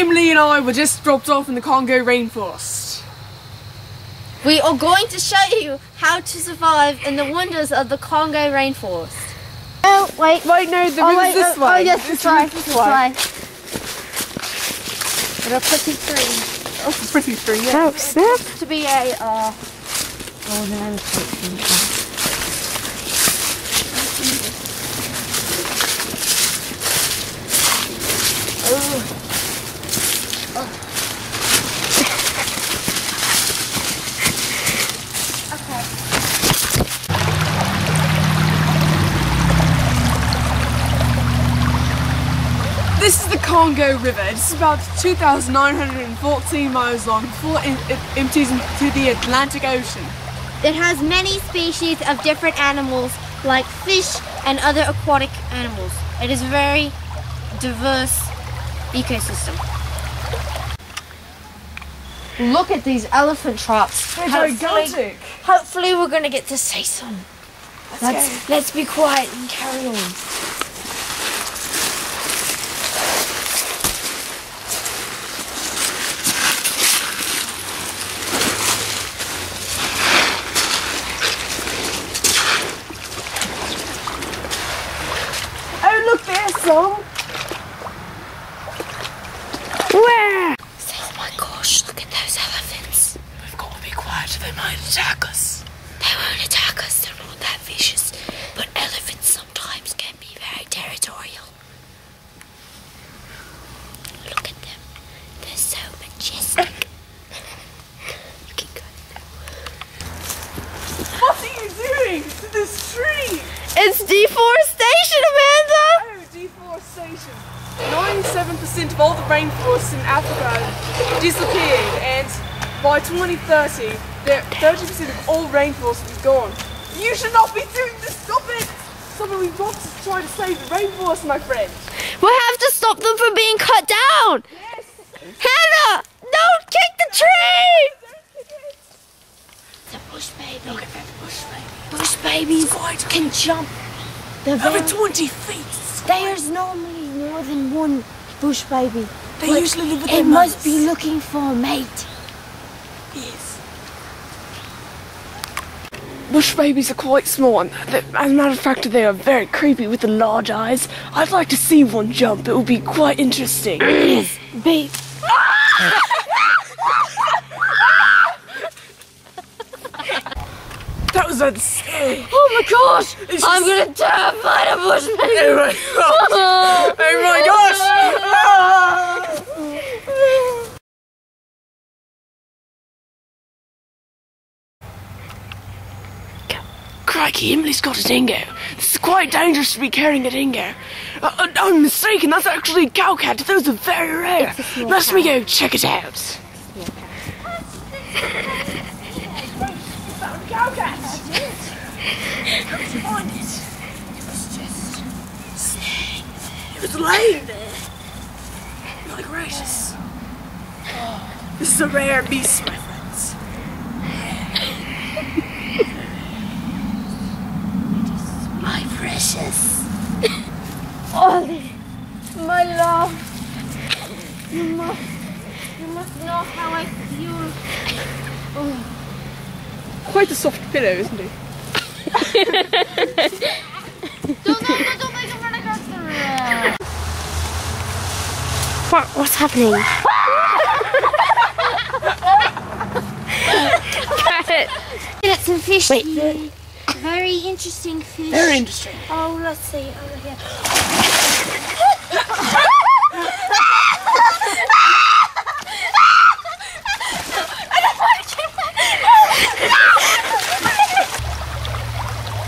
Emily and I were just dropped off in the Congo Rainforest. We are going to show you how to survive in the wonders of the Congo Rainforest. Oh, wait. Wait, no, the river's this way. Oh, yes, this way. It'll pretty free. Oh, it's pretty free, yeah. Oh, snap. To be a, oh, no, I'm This is the Congo River. It's about 2,914 miles long before it empties into the Atlantic Ocean. It has many species of different animals like fish and other aquatic animals. It is a very diverse ecosystem. Look at these elephant traps. They're gigantic. Hopefully we're going to get to see some. Let's be quiet and carry on. Oh, look, there's some. Where? Oh my gosh, look at those elephants. We've got to be quiet, they might attack us. They won't attack us, they're not that vicious. But elephants sometimes can be very territorial. Look at them. They're so majestic. You keep going now. What are you doing to this tree? It's deforestation, Amanda! Oh, deforestation. 97% of all the rainforests in Africa disappeared, and by 2030, 30% of all rainforests will be gone. You should not be doing this! Stop it! Stop it! We've got to try to save the rainforest, my friend. We have to stop them from being cut down! Yes! Hannah! Don't kick the tree! Don't kick it! It's a bush baby. Look at that bush baby. Bush babies can jump. They're Over very, 20 feet. there's normally more than one bush baby. They But usually live with their it must mothers. be looking for a mate. Yes. Bush babies are quite small, and as a matter of fact, they are very creepy with the large eyes. I'd like to see one jump. It would be quite interesting. Yes, babe. That was insane. Oh my gosh! It's I'm just- gonna terrify the bush baby. Oh my gosh! Oh my gosh! Crikey, Emily's got a dingo. This is quite dangerous to be carrying a dingo. I'm mistaken, that's actually a cow cat. Those are very rare. Let me go check it out. Found a cow cat. How did you find it? It was just staying there. It was laying there. My gracious. This is a rare beast, my friends. My precious. Ollie, my love. You must know how I feel. Oh. Quite a soft pillow, isn't it? Don't make him run across the road. What's happening? Got it. Get some fish. Wait. Very interesting fish. Very interesting. Oh, let's see over here.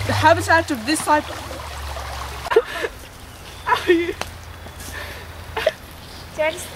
The habitat of this type. How are you? Do I just